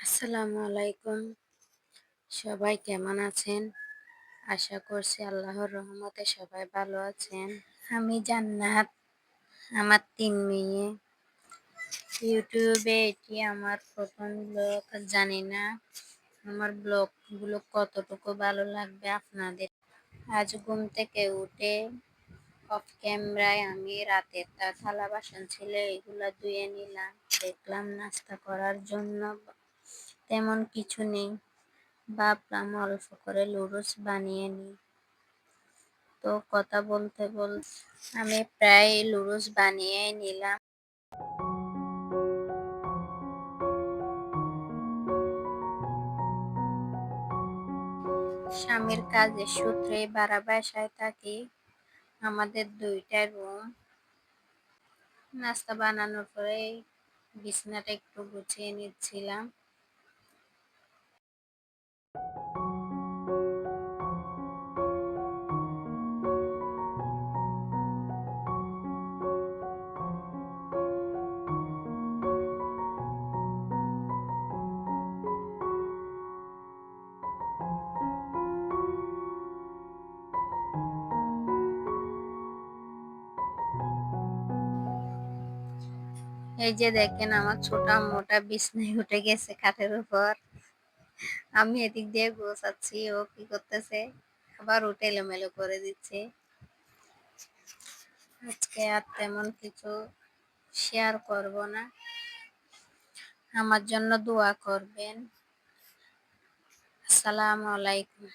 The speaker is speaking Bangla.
আসসালামু আলাইকুম। সবাই কেমন আছেন? আশা করছি আল্লাহর রহমতে সবাই ভালো আছেন। আমি জান্নাত, আমার ৩ মেয়ে। ইউটিউবে এটি আমার ১ম ব্লগ। জানি না আমার ব্লগগুলো কতটুকু ভালো লাগবে আপনাদের। আজ ঘুম থেকে উঠে অফ ক্যামেরায় আমি রাতের থালা বাসন ছিল এগুলা ধুয়ে নিলাম। দেখলাম নাস্তা করার জন্য তেমন কিছু নেই। ভাবলাম অল্প করে নুডলস বানিয়ে নিই। তো কথা বলতে বলতে আমি প্রায় নুডলস বানিয়ে নিলাম। স্বামীর কাজের সূত্রে ভাড়া বাসায় থাকি। আমাদের ২টা রুম। নাস্তা বানানোর পরে বিছানাটা একটু গুছিয়ে নিচ্ছিলাম। এই যে দেখেন আমার ছোট আম্মুটা বিছানায় উঠে গেছে খাটের উপর। আমি এদিক দিয়ে গোছাচ্ছি, ও কি করতেছে আবার উঠে এলোমেলো করে দিচ্ছে। আজকে আর তেমন কিছু শেয়ার করব না। আমার জন্য দোয়া করবেন। আসসালামু আলাইকুম।